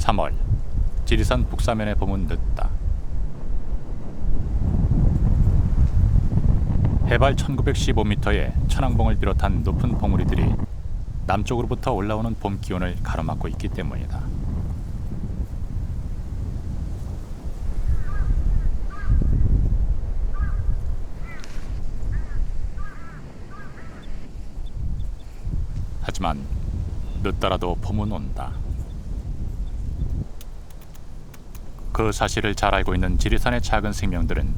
3월, 지리산 북사면의 봄은 늦다. 해발 1915m의 천왕봉을 비롯한 높은 봉우리들이 남쪽으로부터 올라오는 봄 기온을 가로막고 있기 때문이다. 하지만 늦더라도 봄은 온다. 그 사실을 잘 알고 있는 지리산의 작은 생명들은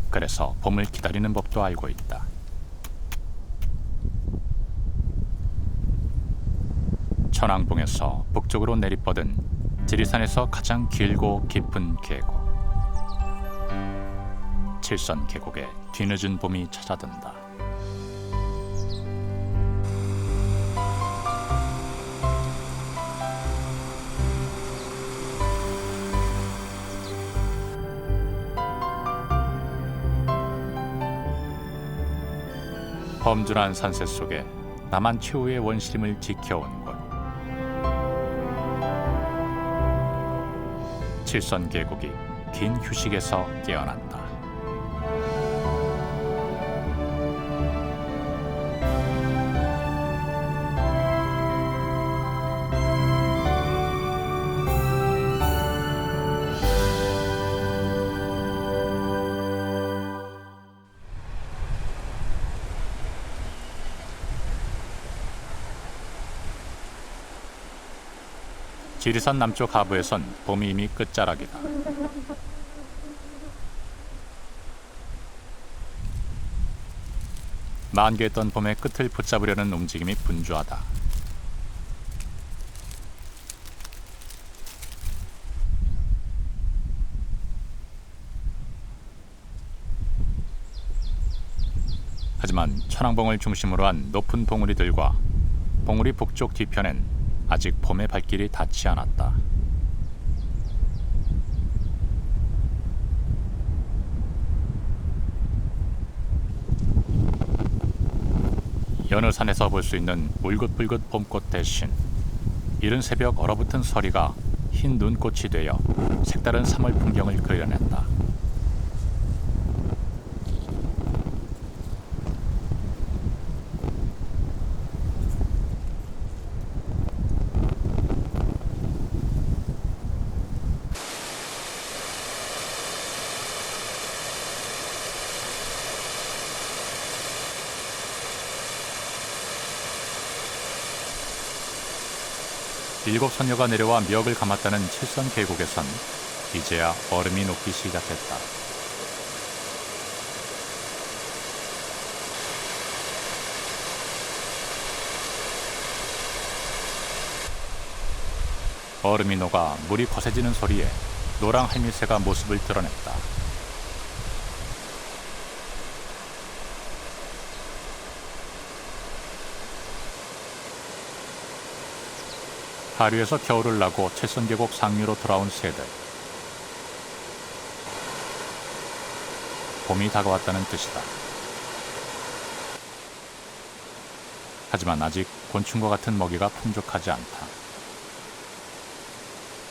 그래서 봄을 기다리는 법도 알고 있다. 천왕봉에서 북쪽으로 내리뻗은 지리산에서 가장 길고 깊은 계곡. 칠선 계곡에 뒤늦은 봄이 찾아든다. 험준한 산세 속에 남한 최후의 원시림을 지켜온 곳. 칠선 계곡이 긴 휴식에서 깨어난다. 지리산 남쪽 하부에선 봄이 이미 끝자락이다. 만개했던 봄의 끝을 붙잡으려는 움직임이 분주하다. 하지만 천왕봉을 중심으로 한 높은 봉우리들과 봉우리 북쪽 뒤편엔 아직 봄의 발길이 닿지 않았다. 여느 산에서 볼 수 있는 울긋불긋 봄꽃 대신 이른 새벽 얼어붙은 서리가 흰 눈꽃이 되어 색다른 3월 풍경을 그려낸다. 일곱 선녀가 내려와 멱을 감았다는 칠선 계곡에선 이제야 얼음이 녹기 시작했다. 얼음이 녹아 물이 거세지는 소리에 노랑 할미새가 모습을 드러냈다. 하류에서 겨울을 나고 칠선계곡 상류로 돌아온 새들. 봄이 다가왔다는 뜻이다. 하지만 아직 곤충과 같은 먹이가 풍족하지 않다.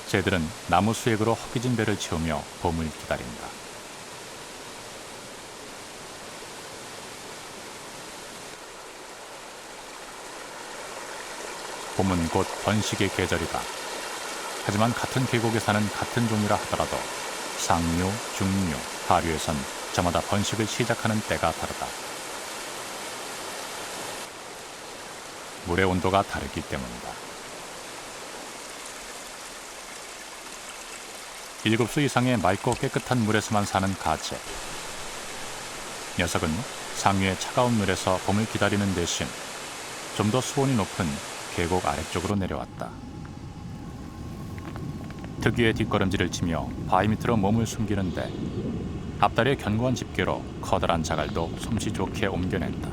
새들은 나무 수액으로 허기진 배를 채우며 봄을 기다린다. 봄은 곧 번식의 계절이다. 하지만 같은 계곡에 사는 같은 종이라 하더라도 상류, 중류, 하류에선 저마다 번식을 시작하는 때가 다르다. 물의 온도가 다르기 때문이다. 7수 이상의 맑고 깨끗한 물에서만 사는 가재. 녀석은 상류의 차가운 물에서 봄을 기다리는 대신 좀 더 수온이 높은 계곡 아래쪽으로 내려왔다. 특유의 뒷걸음질을 치며 바위 밑으로 몸을 숨기는데 앞다리의 견고한 집게로 커다란 자갈도 솜씨 좋게 옮겨낸다.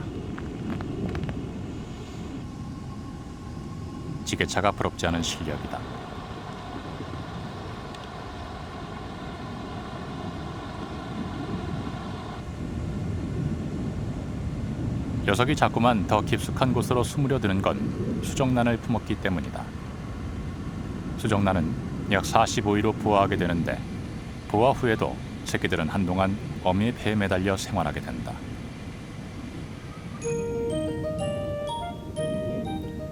지게차가 부럽지 않은 실력이다. 녀석이 자꾸만 더 깊숙한 곳으로 숨으려 드는 건 수정란을 품었기 때문이다. 수정란은 약 45일 후 부화하게 되는데 부화 후에도 새끼들은 한동안 어미의 배에 매달려 생활하게 된다.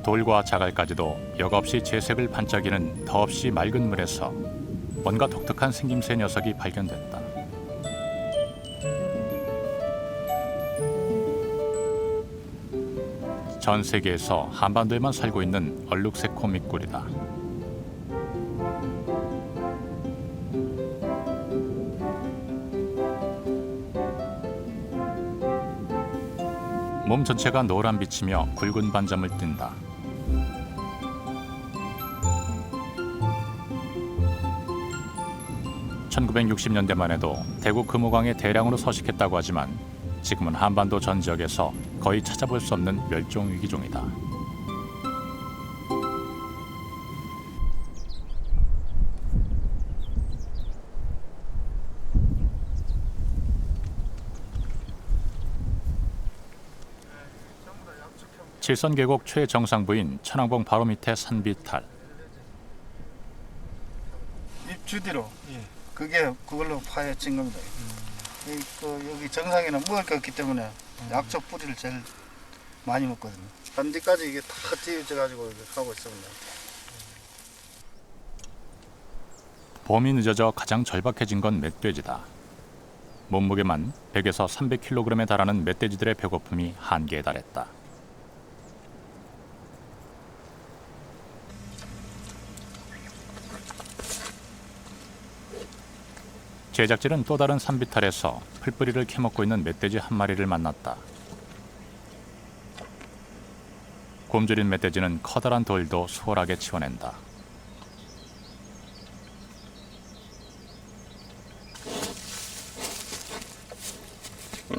돌과 자갈까지도 역없이 재색을 반짝이는 더없이 맑은 물에서 뭔가 독특한 생김새 녀석이 발견됐다. 전 세계에서 한반도에만 살고 있는 얼룩색 코믹꿀이다. 몸 전체가 노란 빛이며 굵은 반점을 띈다. (1960년대만) 해도 대구 금호강에 대량으로 서식했다고 하지만 지금은 한반도 전 지역에서 거의 찾아볼 수 없는 멸종 위기종이다. 칠선계곡 최정상부인 천왕봉 바로 밑에 산비탈. 입 주디로 그걸로 파헤친 겁니다. 여기 정상에는 먹을 게 없기 때문에 약초 뿌리를 제일 많이 먹거든요. 단지까지 이게 다 찌우쳐 가지고 하고 있습니다. 봄이 늦어져 가장 절박해진 건 멧돼지다. 몸무게만 100에서 300kg에 달하는 멧돼지들의 배고픔이 한계에 달했다. 제작진은 또 다른 산비탈에서 풀뿌리를 캐먹고 있는 멧돼지 한 마리를 만났다. 곰줄인 멧돼지는 커다란 돌도 수월하게 치워낸다.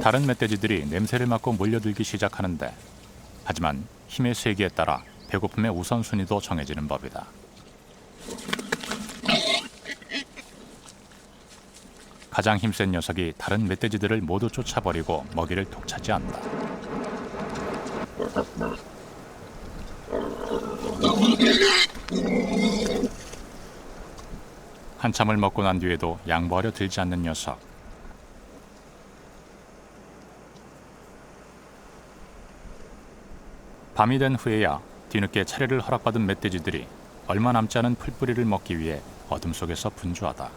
다른 멧돼지들이 냄새를 맡고 몰려들기 시작하는데, 하지만 힘의 세기에 따라 배고픔의 우선순위도 정해지는 법이다. 가장 힘센 녀석이 다른 멧돼지들을 모두 쫓아버리고 먹이를 독차지한다. 한참을 먹고 난 뒤에도 양보하려 들지 않는 녀석. 밤이 된 후에야 뒤늦게 차례를 허락받은 멧돼지들이 얼마 남지 않은 풀뿌리를 먹기 위해 어둠 속에서 분주하다.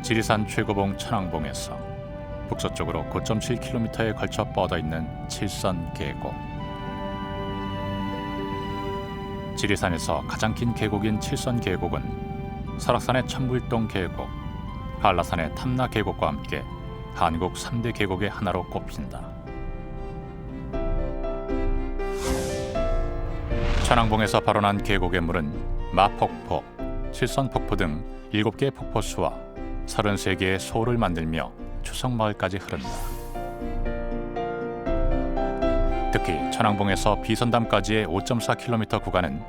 지리산 최고봉 천왕봉에서 북서쪽으로 9.7km에 걸쳐 뻗어있는 칠선계곡. 지리산에서 가장 긴 계곡인 칠선계곡은 설악산의 천불동 계곡, 한라산의 탐나계곡과 함께 한국 3대 계곡의 하나로 꼽힌다. 천왕봉에서 발원한 계곡의 물은 마폭포, 칠선폭포 등 7개의 폭포수와 33개의 소를 만들며 추석마을까지 흐른다. 특히 천왕봉에서 비선담까지의 5.4km 구간은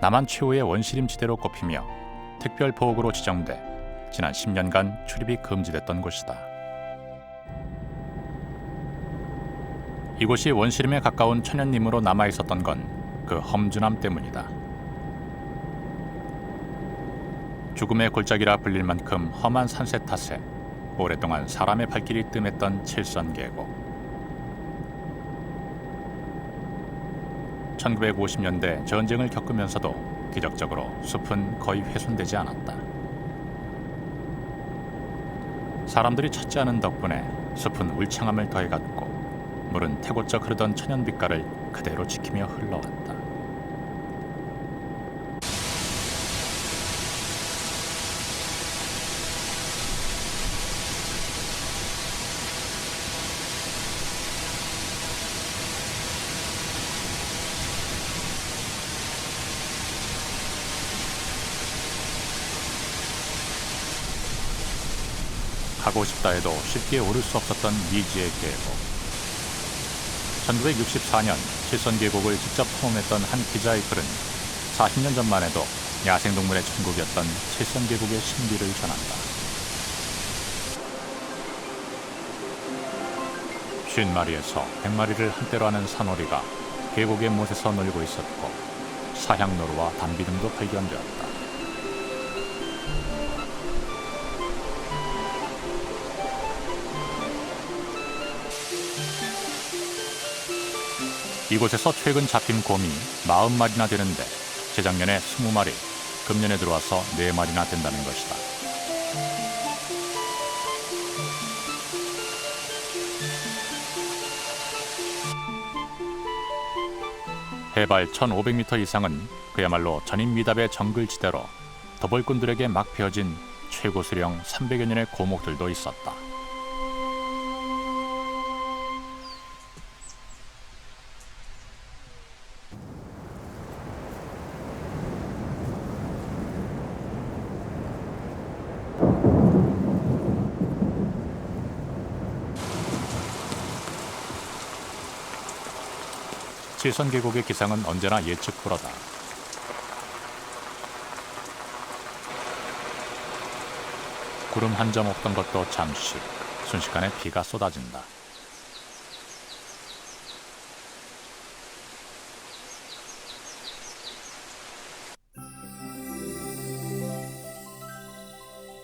남한 최후의 원시림지대로 꼽히며 특별보호구로 지정돼 지난 10년간 출입이 금지됐던 곳이다. 이곳이 원시림에 가까운 천연림으로 남아있었던 건 그 험준함 때문이다. 죽음의 골짜기라 불릴 만큼 험한 산세 탓에 오랫동안 사람의 발길이 뜸했던 칠선계곡. 1950년대 전쟁을 겪으면서도 기적적으로 숲은 거의 훼손되지 않았다. 사람들이 찾지 않은 덕분에 숲은 울창함을 더해갔고 물은 태고쩍 흐르던 천연빛깔을 그대로 지키며 흘러왔다. 가고 싶다 해도 쉽게 오를 수 없었던 미지의 계곡. 1964년 칠선 계곡을 직접 탐험했던 한 기자의 글은 40년 전만 해도 야생동물의 천국이었던 칠선 계곡의 신비를 전한다. 50마리에서 100마리를 한때로 하는 산오리가 계곡의 못에서 놀고 있었고 사향노루와 담비 등도 발견되었다. 이곳에서 최근 잡힌 곰이 40마리나 되는데 재작년에 20마리, 금년에 들어와서 4마리나 된다는 것이다. 해발 1500m 이상은 그야말로 전인미답의 정글지대로 더벌꾼들에게 막 베어진 최고 수령 300여 년의 고목들도 있었다. 칠선 계곡의 기상은 언제나 예측 불허다. 구름 한 점 없던 것도 잠시, 순식간에 비가 쏟아진다.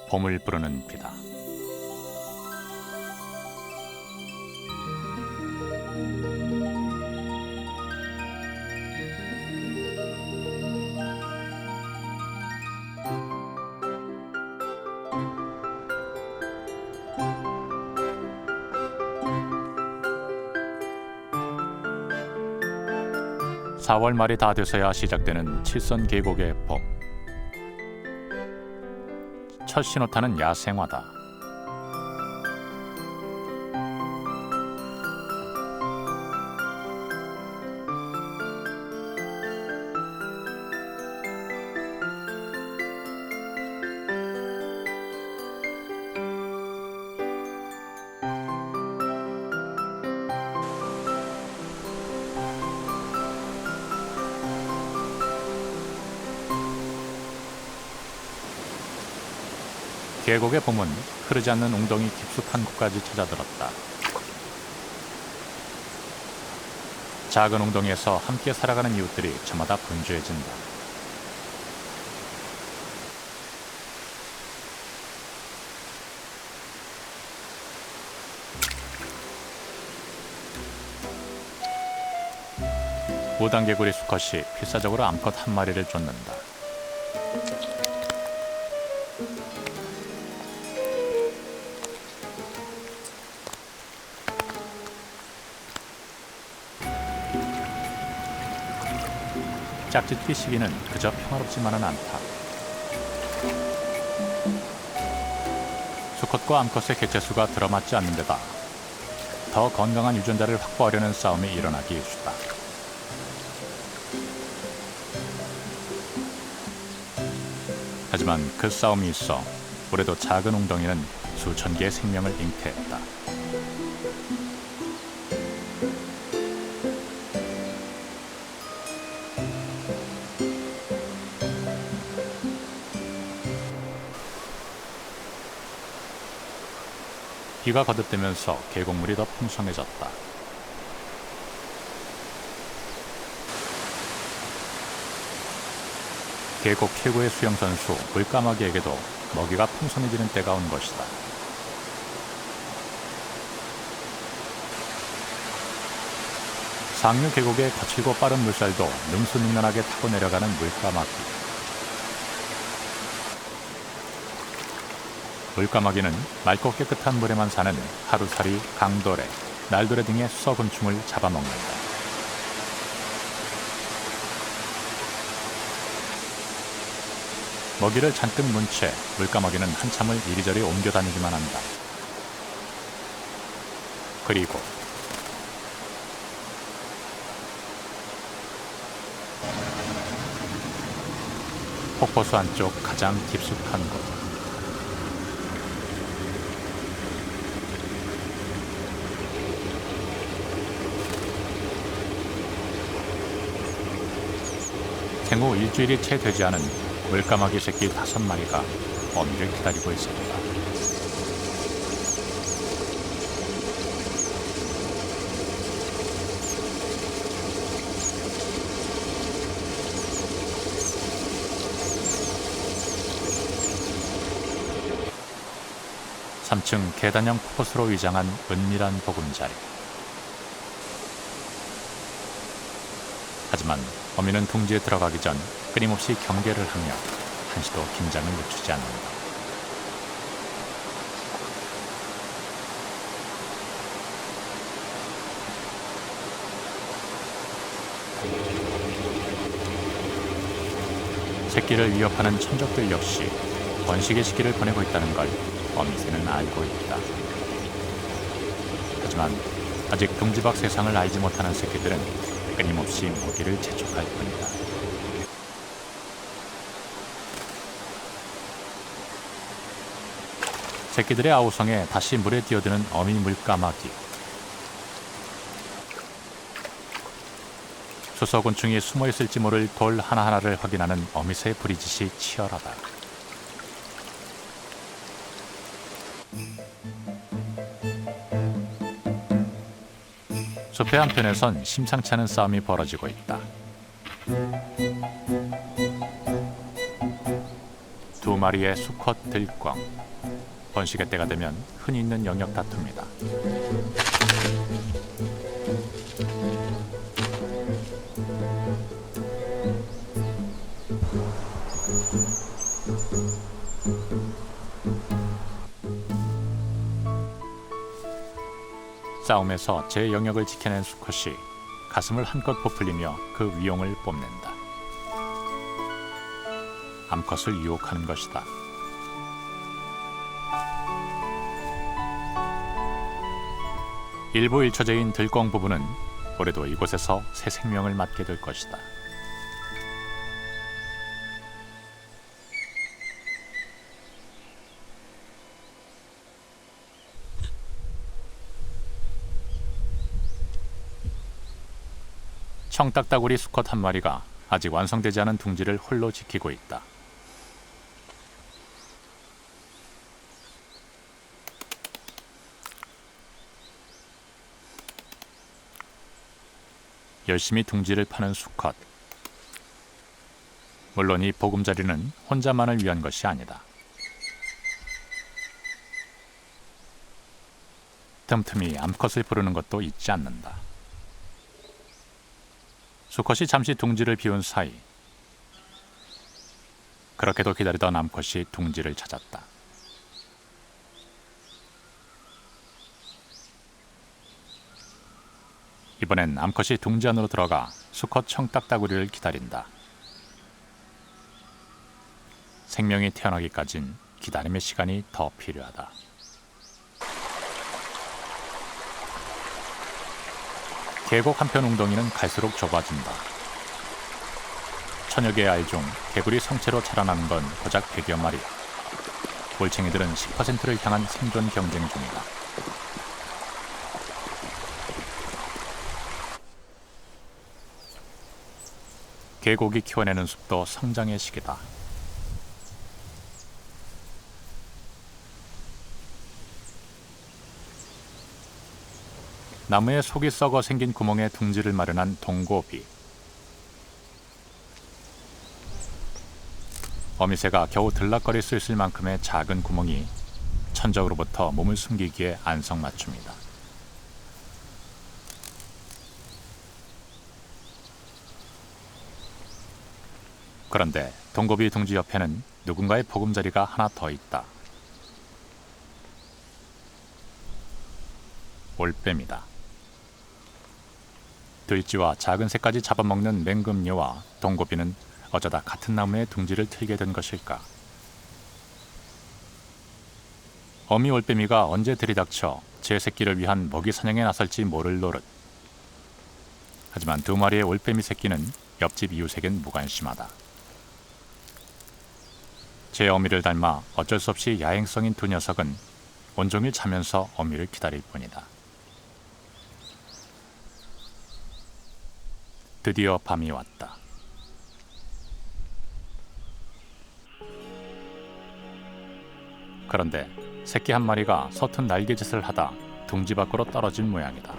봄을 부르는 비다. (4) 월 말이 다 돼서야 시작되는 칠선 계곡의 봄. 첫 신호탄은 야생화다. 계곡의 봄은 흐르지 않는 웅덩이 깊숙한 곳까지 찾아들었다. 작은 웅덩이에서 함께 살아가는 이웃들이 저마다 분주해진다. 무단개구리 수컷이 필사적으로 암컷 한 마리를 쫓는다. 짝짓기 시기는 그저 평화롭지만은 않다. 수컷과 암컷의 개체수가 들어맞지 않는 데다 더 건강한 유전자를 확보하려는 싸움이 일어나기 일쑤다. 하지만 그 싸움이 있어 올해도 작은 웅덩이는 수천 개의 생명을 잉태했다. 비가 거듭되면서 계곡물이 더 풍성해졌다. 계곡 최고의 수영선수 물까마귀에게도 먹이가 풍성해지는 때가 온 것이다. 상류 계곡의 거칠고 빠른 물살도 능수능란하게 타고 내려가는 물까마귀. 물까마귀는 맑고 깨끗한 물에만 사는 하루살이, 강도래, 날도래 등의 수서곤충을 잡아먹는다. 먹이를 잔뜩 문 채 물까마귀는 한참을 이리저리 옮겨 다니기만 한다. 그리고 폭포수 안쪽 가장 깊숙한 곳. 생후 일주일이 채 되지 않은 물까마귀 새끼 5마리가 어미를 기다리고 있습니다. 삼층 계단형 포스로 위장한 은밀한 보금자리. 하지만 어미는 둥지에 들어가기 전 끊임없이 경계를 하며 한시도 긴장을 늦추지 않는다. 새끼를 위협하는 천적들 역시 번식의 시기를 보내고 있다는 걸 어미새는 알고 있다. 하지만 아직 둥지 밖 세상을 알지 못하는 새끼들은 끊임없이 먹이를 재촉할 뿐이다. 새끼들의 아우성에 다시 물에 뛰어드는 어미 물까마귀. 수소곤충이 숨어있을지 모를 돌 하나하나를 확인하는 어미새의 부리짓이 치열하다. 숲의 한편에선 심상치 않은 싸움이 벌어지고 있다. 두 마리의 수컷 들꽝. 번식의 때가 되면 흔히 있는 영역 다툼이다. 싸움에서 제 영역을 지켜낸 수컷이 가슴을 한껏 부풀리며 그 위용을 뽐낸다. 암컷을 유혹하는 것이다. 일부일처제인 들꽝 부부는 올해도 이곳에서 새 생명을 맞게 될 것이다. 청딱따구리 수컷 한 마리가 아직 완성되지 않은 둥지를 홀로 지키고 있다. 열심히 둥지를 파는 수컷. 물론 이 보금자리는 혼자만을 위한 것이 아니다. 틈틈이 암컷을 부르는 것도 잊지 않는다. 수컷이 잠시 둥지를 비운 사이, 그렇게도 기다리던 암컷이 둥지를 찾았다. 이번엔 암컷이 둥지 안으로 들어가 수컷 청딱따구리를 기다린다. 생명이 태어나기까진 기다림의 시간이 더 필요하다. 계곡 한편 웅덩이는 갈수록 좁아진다. 천여 개의 알 중 개구리 성체로 자라나는 건 고작 100여 마리. 올챙이들은 10%를 향한 생존 경쟁 중이다. 계곡이 키워내는 숲도 성장의 시기다. 나무에 속이 썩어 생긴 구멍에 둥지를 마련한 동고비. 어미새가 겨우 들락거릴 수 있을 만큼의 작은 구멍이 천적으로부터 몸을 숨기기에 안성맞춤이다. 그런데 동고비 둥지 옆에는 누군가의 보금자리가 하나 더 있다. 올빼미다. 들쥐와 작은 새까지 잡아먹는 맹금류와 동고비는 어쩌다 같은 나무에 둥지를 틀게 된 것일까? 어미 올빼미가 언제 들이닥쳐 제 새끼를 위한 먹이 사냥에 나설지 모를 노릇. 하지만 두 마리의 올빼미 새끼는 옆집 이웃에겐 무관심하다. 제 어미를 닮아 어쩔 수 없이 야행성인 두 녀석은 온종일 자면서 어미를 기다릴 뿐이다. 드디어 밤이 왔다. 그런데 새끼 한 마리가 서툰 날개짓을 하다 둥지 밖으로 떨어진 모양이다.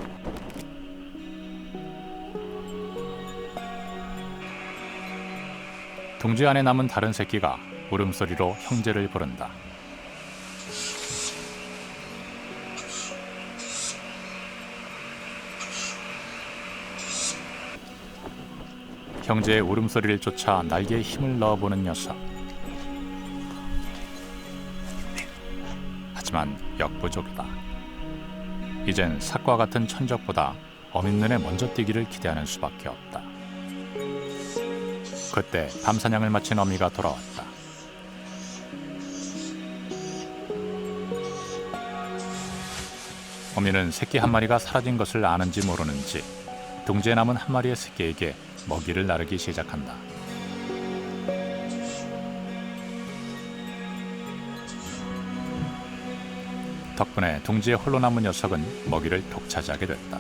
둥지 안에 남은 다른 새끼가 울음소리로 형제를 부른다. 형제의 울음소리를 쫓아 날개에 힘을 넣어보는 녀석. 하지만 역부족이다. 이젠 삭과 같은 천적보다 어민 눈에 먼저 띄기를 기대하는 수밖에 없다. 그때 밤사냥을 마친 어미가 돌아왔다. 어미는 새끼 한 마리가 사라진 것을 아는지 모르는지 둥지에 남은 한 마리의 새끼에게 먹이를 나르기 시작한다. 덕분에 둥지에 홀로 남은 녀석은 먹이를 독차지하게 됐다.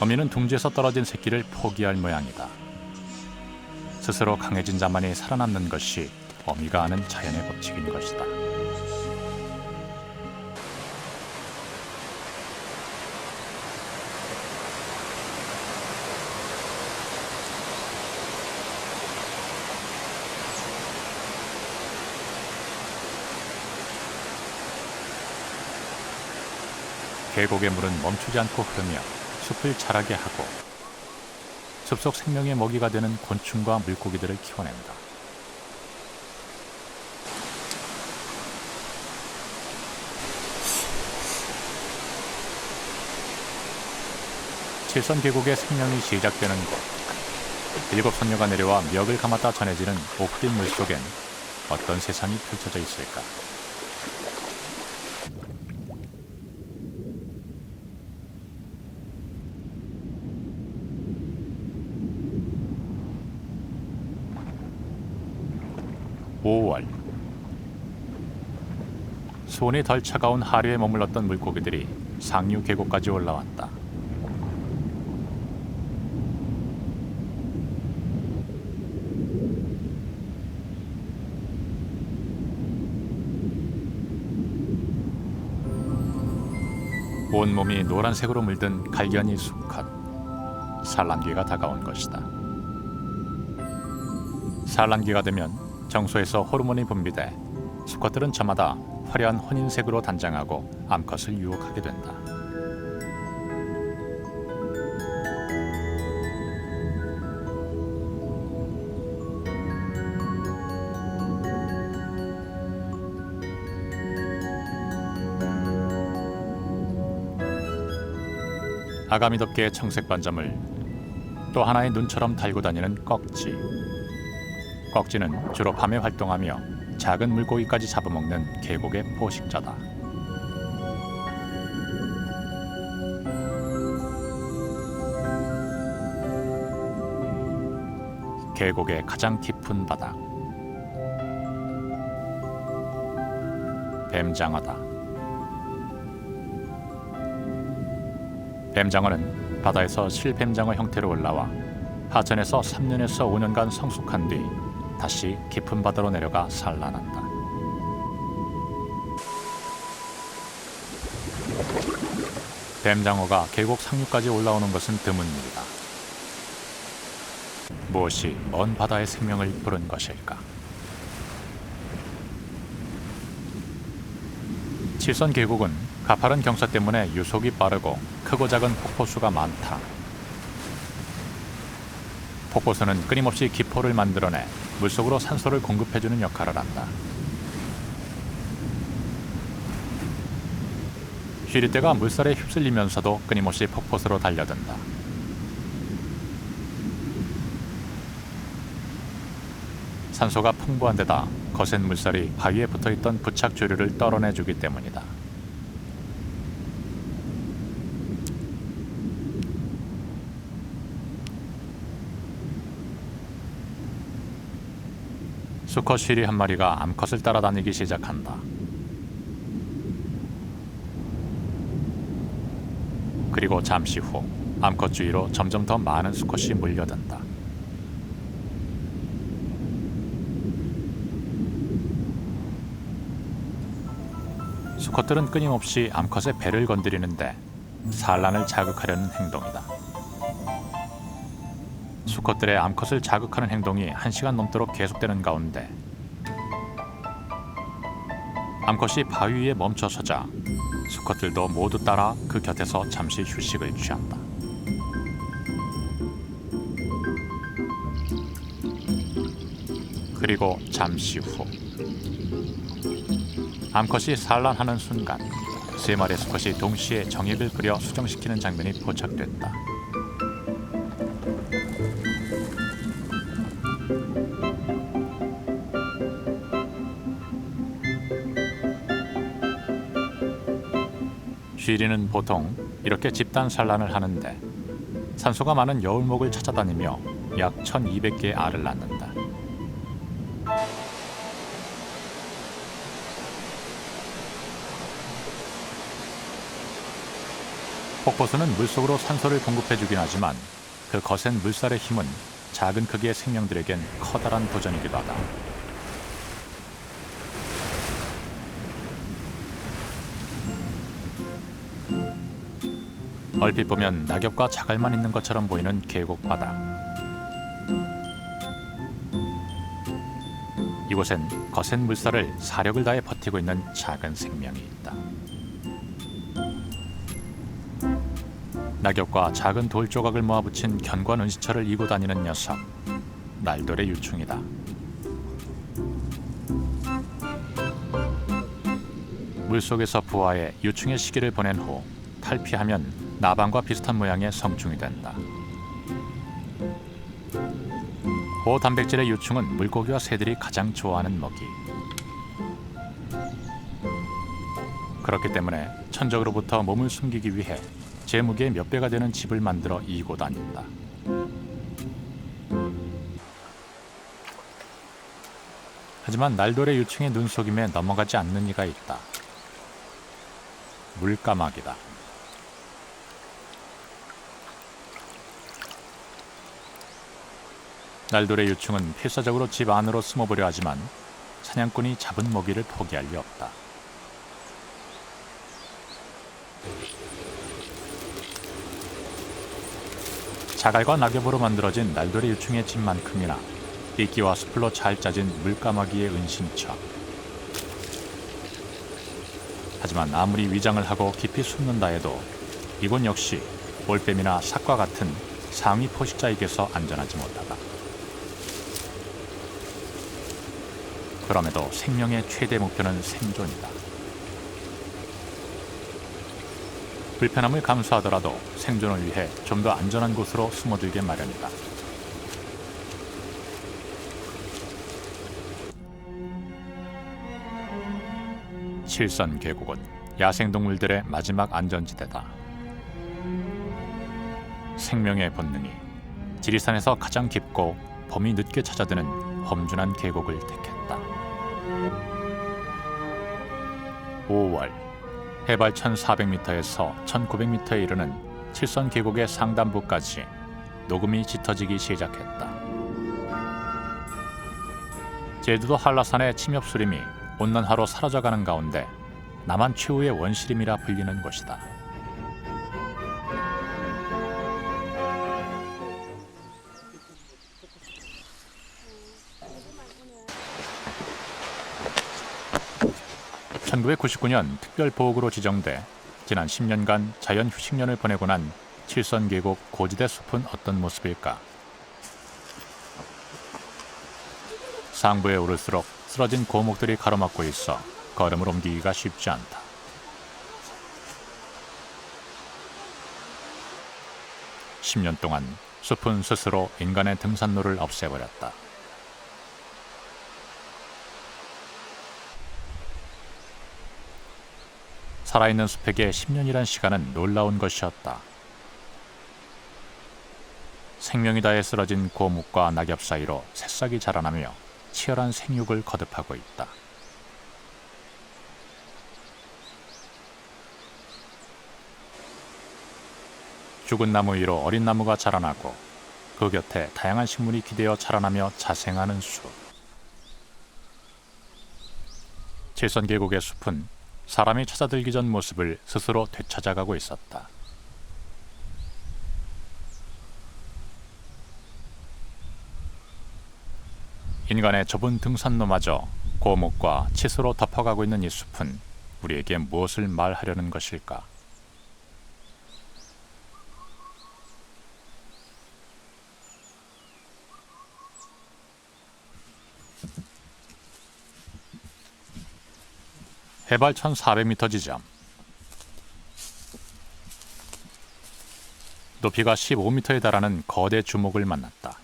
어미는 둥지에서 떨어진 새끼를 포기할 모양이다. 스스로 강해진 자만이 살아남는 것이 어미가 아는 자연의 법칙인 것이다. 계곡의 물은 멈추지 않고 흐르며 숲을 자라게 하고 숲속 생명의 먹이가 되는 곤충과 물고기들을 키워낸다. 칠선 계곡의 생명이 시작되는 곳. 7선녀가 내려와 멱을 감았다 전해지는 옥빛 물속엔 어떤 세상이 펼쳐져 있을까? (5월) 수온이 덜 차가운 하류에 머물렀던 물고기들이 상류 계곡까지 올라왔다. 온몸이 노란색으로 물든 갈견이 수컷, 산란기가 다가온 것이다. 산란기가 되면 정소에서 호르몬이 분비돼 수컷들은 저마다 화려한 혼인색으로 단장하고 암컷을 유혹하게 된다. 아가미덥게 청색 반점을 또 하나의 눈처럼 달고 다니는 꺽지. 꺽지는 주로 밤에 활동하며 작은 물고기까지 잡아먹는 계곡의 포식자다. 계곡의 가장 깊은 바다. 뱀장어다. 뱀장어는 바다에서 실뱀장어 형태로 올라와 하천에서 3년에서 5년간 성숙한 뒤 다시 깊은 바다로 내려가 산란한다. 뱀장어가 계곡 상류까지 올라오는 것은 드문 일이다. 무엇이 먼 바다의 생명을 부른 것일까? 칠선 계곡은 가파른 경사 때문에 유속이 빠르고 크고 작은 폭포수가 많다. 폭포수는 끊임없이 기포를 만들어내 물속으로 산소를 공급해주는 역할을 한다. 쉬리떼가 물살에 휩쓸리면서도 끊임없이 폭포수로 달려든다. 산소가 풍부한 데다 거센 물살이 바위에 붙어있던 부착 조류를 떨어내주기 때문이다. 수컷 쉬리 한 마리가 암컷을 따라다니기 시작한다. 그리고 잠시 후 암컷 주위로 점점 더 많은 수컷이 몰려든다. 수컷들은 끊임없이 암컷의 배를 건드리는데 산란을 자극하려는 행동이다. 수컷들의 암컷을 자극하는 행동이 1시간 넘도록 계속되는 가운데 암컷이 바위 위에 멈춰서자 수컷들도 모두 따라 그 곁에서 잠시 휴식을 취한다. 그리고 잠시 후 암컷이 산란하는 순간 3마리의 수컷이 동시에 정액을 끓여 수정시키는 장면이 포착됐다. 쥐리는 보통 이렇게 집단 산란을 하는데 산소가 많은 여울목을 찾아다니며 약 1200개의 알을 낳는다. 폭포수는 물속으로 산소를 공급해주긴 하지만 그 거센 물살의 힘은 작은 크기의 생명들에겐 커다란 도전이기도 하다. 얼핏 보면 낙엽과 자갈만 있는 것처럼 보이는 계곡 바다. 이곳엔 거센 물살을 사력을 다해 버티고 있는 작은 생명이 있다. 낙엽과 작은 돌 조각을 모아붙인 견고한 은시처를 이고 다니는 녀석, 날돌의 유충이다. 물속에서 부화해 유충의 시기를 보낸 후 탈피하면 나방과 비슷한 모양의 성충이 된다. 고단백질의 유충은 물고기와 새들이 가장 좋아하는 먹이. 그렇기 때문에 천적으로부터 몸을 숨기기 위해 제 무게의 몇 배가 되는 집을 만들어 이고 다닌다. 하지만 날돌의 유충의 눈속임에 넘어가지 않는 이가 있다. 물까마귀다. 날돌의 유충은 필사적으로 집 안으로 숨어보려 하지만 사냥꾼이 잡은 먹이를 포기할 리 없다. 자갈과 낙엽으로 만들어진 날돌의 유충의 집만큼이나 이끼와 수풀로 잘 짜진 물까마귀의 은신처. 하지만 아무리 위장을 하고 깊이 숨는다 해도 이곳 역시 올빼미나 삭과 같은 상위 포식자에게서 안전하지 못하다. 그럼에도 생명의 최대 목표는 생존이다. 불편함을 감수하더라도 생존을 위해 좀 더 안전한 곳으로 숨어들게 마련이다. 칠선 계곡은 야생동물들의 마지막 안전지대다. 생명의 본능이 지리산에서 가장 깊고 봄이 늦게 찾아드는 험준한 계곡을 택했다. 5월 해발 1400m에서 1900m에 이르는 칠선 계곡의 상단부까지 녹음이 짙어지기 시작했다. 제주도 한라산의 침엽수림이 온난화로 사라져가는 가운데 남한 최후의 원시림이라 불리는 곳이다. (1999년) 특별보호구로 지정돼 지난 10년간 자연휴식년을 보내고 난 칠선계곡 고지대 숲은 어떤 모습일까? 상부에 오를수록 쓰러진 고목들이 가로막고 있어 걸음을 옮기기가 쉽지 않다. (10년) 동안 숲은 스스로 인간의 등산로를 없애버렸다. 살아있는 숲에게 10년이란 시간은 놀라운 것이었다. 생명이 다해 쓰러진 고목과 낙엽 사이로 새싹이 자라나며 치열한 생육을 거듭하고 있다. 죽은 나무 위로 어린 나무가 자라나고 그 곁에 다양한 식물이 기대어 자라나며 자생하는 숲. 칠선 계곡의 숲은 사람이 찾아들기 전 모습을 스스로 되찾아가고 있었다. 인간의 좁은 등산로마저 고목과 치수로 덮어가고 있는 이 숲은 우리에게 무엇을 말하려는 것일까? 해발 1400m 지점, 높이가 15m에 달하는 거대 주목을 만났다.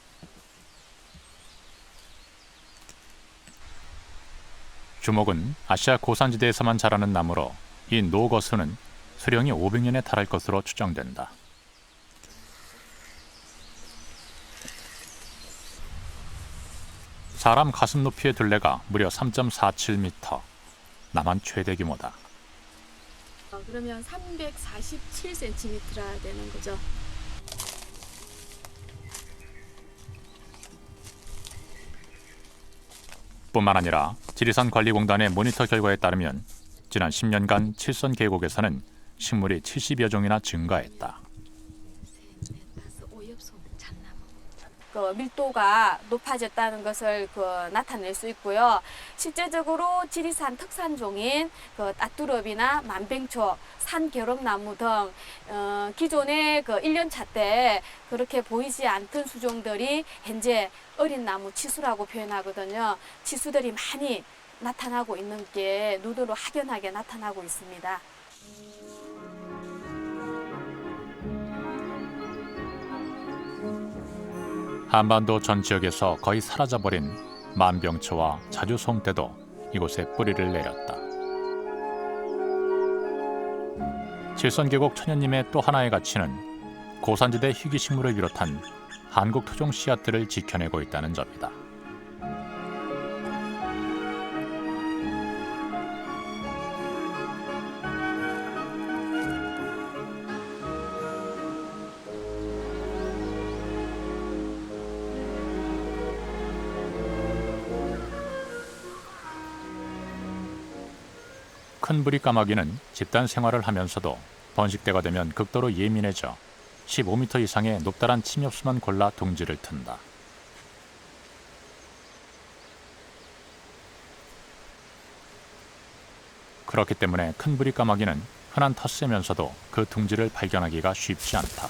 주목은 아시아 고산지대에서만 자라는 나무로 이 노거수는 수령이 500년에 달할 것으로 추정된다. 사람 가슴 높이의 둘레가 무려 3.47m, 남한 최대 규모다. 그러면 347cm라 되는 거죠. 뿐만 아니라 지리산관리공단의 모니터 결과에 따르면 지난 10년간 칠선 계곡에서는 식물이 70여 종이나 증가했다. 그 밀도가 높아졌다는 것을 나타낼 수 있고요. 실제적으로 지리산 특산종인 따뚜럽이나 만병초, 산겨록나무 등 기존의 1년차 때 그렇게 보이지 않던 수종들이 현재 어린 나무 치수라고 표현하거든요. 치수들이 많이 나타나고 있는 게 눈으로 확연하게 나타나고 있습니다. 한반도 전 지역에서 거의 사라져버린 만병초와 자주송떼도 이곳에 뿌리를 내렸다. 칠선계곡 천연님의 또 하나의 가치는 고산지대 희귀식물을 비롯한 한국 토종 씨앗들을 지켜내고 있다는 점이다. 큰 부리 까마귀는 집단 생활을 하면서도 번식 때가 되면 극도로 예민해져 15m 이상의 높다란 침엽수만 골라 둥지를 튼다. 그렇기 때문에 큰 부리 까마귀는 흔한 텃새면서도 그 둥지를 발견하기가 쉽지 않다.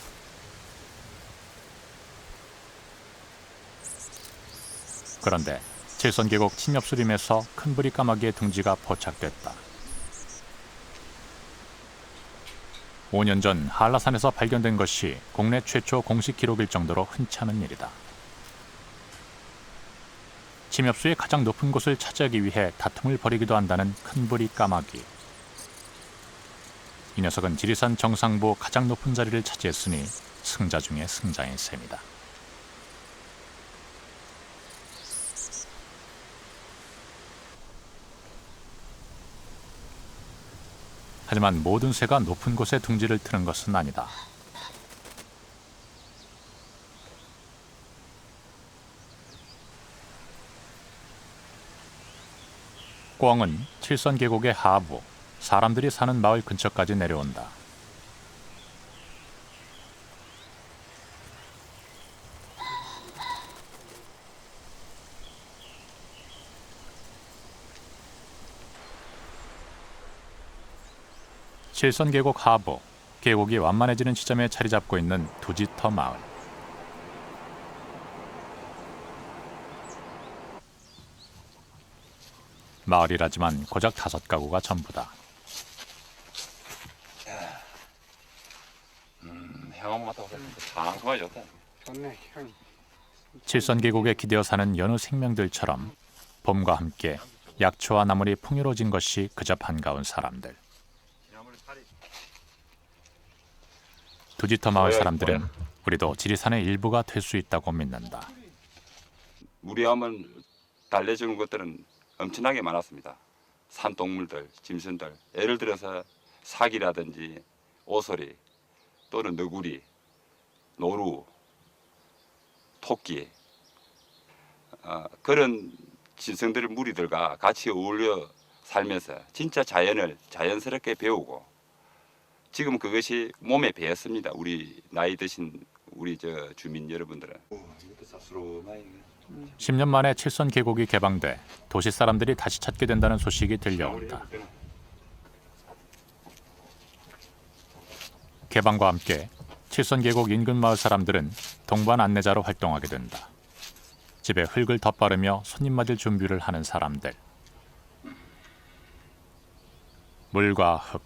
그런데 칠선계곡 침엽수림에서 큰 부리 까마귀의 둥지가 포착됐다. 5년 전 한라산에서 발견된 것이 국내 최초 공식 기록일 정도로 흔치 않은 일이다. 침엽수의 가장 높은 곳을 차지하기 위해 다툼을 벌이기도 한다는 큰 부리 까마귀. 이 녀석은 지리산 정상부 가장 높은 자리를 차지했으니 승자 중의 승자인 셈이다. 하지만 모든 새가 높은 곳에 둥지를 트는 것은 아니다. 꿩은 칠선계곡의 하부, 사람들이 사는 마을 근처까지 내려온다. 칠선계곡 하부, 계곡이 완만해지는 지점에 자리 잡고 있는 두지터 마을. 마을이라지만 고작 5가구가 전부다. 향한 맛도 상큼하게 좋다. 좋네, 향이. 칠선계곡에 기대어 사는 여느 생명들처럼 봄과 함께 약초와 나물이 풍요로워진 것이 그저 반가운 사람들. 두지터 마을 사람들은 우리도 지리산의 일부가 될 수 있다고 믿는다. 우리 하면 달래주는 것들은 엄청나게 많았습니다. 산동물들, 짐승들, 예를 들어서 사기라든지 오소리, 또는 너구리, 노루, 토끼, 그런 짐승들 무리들과 같이 어울려 살면서 진짜 자연을 자연스럽게 배우고 지금 그것이 몸에 배었습니다. 우리 나이 드신 우리 주민 여러분들은. 10년 만에 칠선 계곡이 개방돼 도시 사람들이 다시 찾게 된다는 소식이 들려온다. 개방과 함께 칠선 계곡 인근 마을 사람들은 동반 안내자로 활동하게 된다. 집에 흙을 덧바르며 손님 맞을 준비를 하는 사람들. 물과 흙,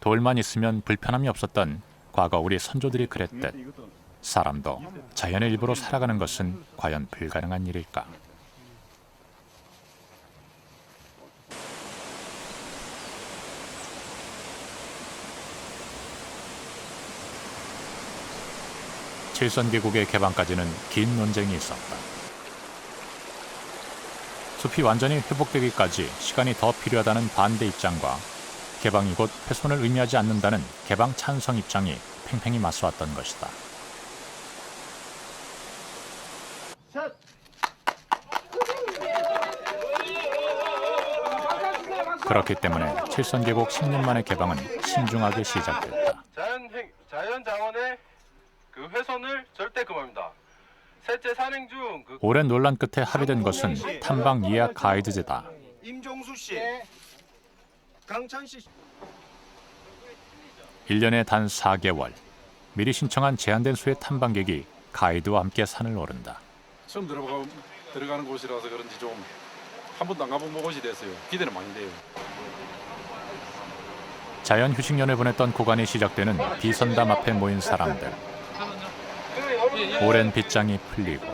돌만 있으면 불편함이 없었던 과거 우리 선조들이 그랬듯 사람도 자연의 일부로 살아가는 것은 과연 불가능한 일일까? 칠선 계곡의 개방까지는 긴 논쟁이 있었다. 숲이 완전히 회복되기까지 시간이 더 필요하다는 반대 입장과 개방이 곧 훼손을 의미하지 않는다는 개방 찬성 입장이 팽팽히 맞서왔던 것이다. 그렇기 때문에 칠선 계곡 10년 만의 개방은 신중하게 시작됐다. 자연 자원의 그 훼손을 절대 금합니다. 셋째 산행 중 오랜 논란 끝에 합의된 것은 탐방 예약 가이드제다. 임종수 씨, 강찬 씨. 1년에 단 4개월. 미리 신청한 제한된 수의 탐방객이 가이드와 함께 산을 오른다. 처음 들어가는 곳이라서 그런지 좀 한 번도 안 가본 곳이 됐어요. 기대는 많이 돼요. 자연 휴식년을 보냈던 고관이 시작되는 비선담 앞에 모인 사람들. 오랜 빗장이 풀리고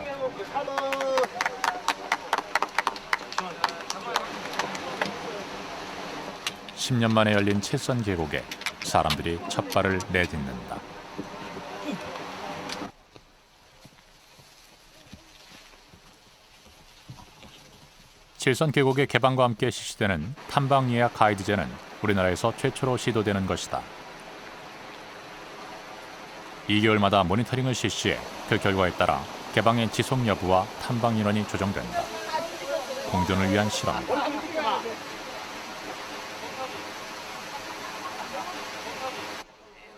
(10년) 만에 열린 칠선 계곡에 사람들이 첫 발을 내딛는다. 칠선 계곡의 개방과 함께 실시되는 탐방 예약 가이드제는 우리나라에서 최초로 시도되는 것이다. 2개월마다 모니터링을 실시해 그 결과에 따라 개방의 지속 여부와 탐방 인원이 조정된다. 공존을 위한 실험이다.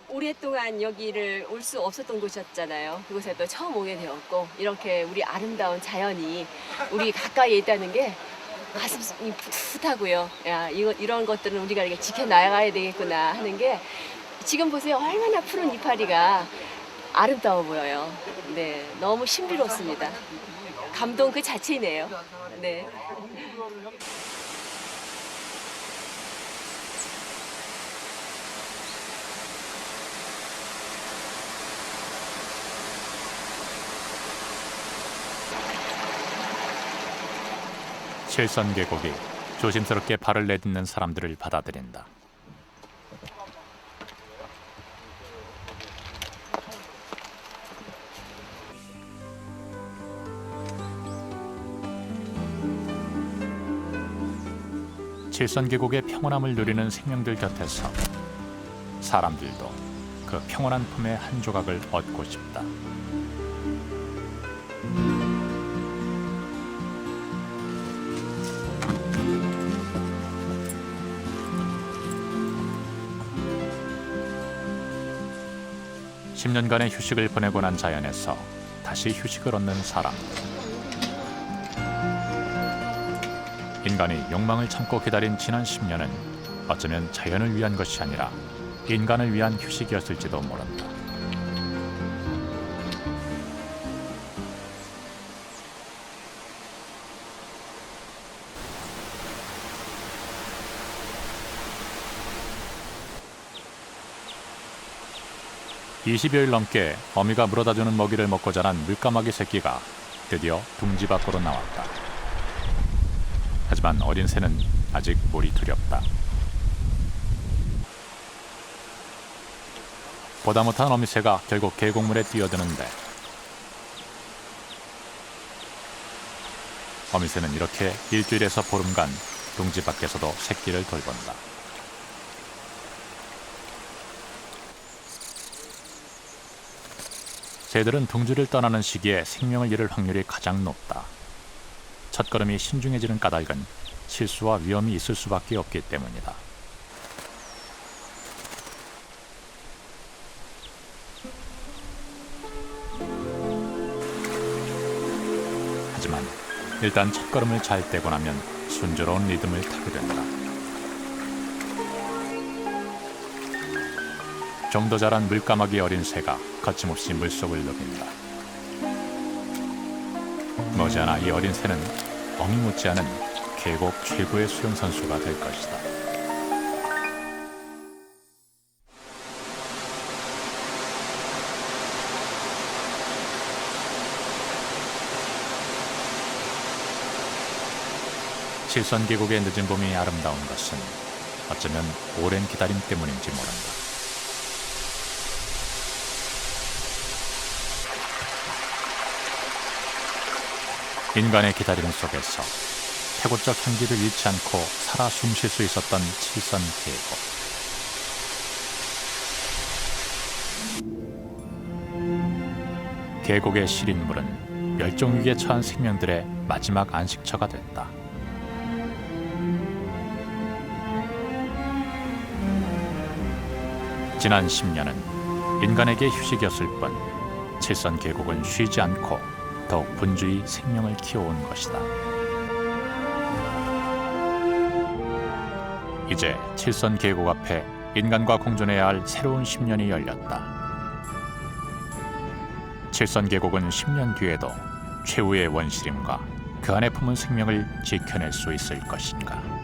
오랫동안 여기를 올 수 없었던 곳이었잖아요. 그곳에 또 처음 오게 되었고 이렇게 우리 아름다운 자연이 우리 가까이에 있다는 게 가슴이 풋풋하고요. 야, 이런 것들은 우리가 이렇게 지켜나가야 되겠구나 하는 게 지금 보세요. 얼마나 푸른 이파리가 아름다워 보여요. 네, 너무 신비롭습니다. 감동 그 자체이네요. 네. 칠선 계곡이 조심스럽게 발을 내딛는 사람들을 받아들인다. 칠선 계곡의 평온함을 누리는 생명들 곁에서 사람들도 그 평온한 품의 한 조각을 얻고 싶다. (10년간의) 휴식을 보내고 난 자연에서 다시 휴식을 얻는 사람들. 인간이 욕망을 참고 기다린 지난 10년은 어쩌면 자연을 위한 것이 아니라 인간을 위한 휴식이었을지도 모른다. (20여일) 넘게 어미가 물어다주는 먹이를 먹고 자란 물까마귀 새끼가 드디어 둥지 밖으로 나왔다. 하지만 어린 새는 아직 물이 두렵다. 보다 못한 어미새가 결국 계곡물에 뛰어드는데 어미새는 이렇게 일주일에서 보름간 둥지 밖에서도 새끼를 돌본다. 새들은 둥지를 떠나는 시기에 생명을 잃을 확률이 가장 높다. 첫걸음이 신중해지는 까닭은 실수와 위험이 있을 수밖에 없기 때문이다. 하지만 일단 첫걸음을 잘 떼고 나면 순조로운 리듬을 타게 된다. 좀 더 자란 물까마귀 어린 새가 거침없이 물속을 누빈다. 머지않아 이 어린 새는 엉이 묻지 않은 계곡 최고의 수영 선수가 될 것이다. 칠선 계곡의 늦은 봄이 아름다운 것은 어쩌면 오랜 기다림 때문인지 모른다. 인간의 기다림 속에서 태고적 향기를 잃지 않고 살아 숨쉴 수 있었던 칠선 계곡. 계곡의 시린 물은 멸종위기에 처한 생명들의 마지막 안식처가 됐다. 지난 10년은 인간에게 휴식이었을 뿐 칠선 계곡은 쉬지 않고 더욱 분주히 생명을 키워온 것이다. 이제 칠선 계곡 앞에 인간과 공존해야 할 새로운 10년이 열렸다. 칠선 계곡은 10년 뒤에도 최후의 원시림과 그 안에 품은 생명을 지켜낼 수 있을 것인가.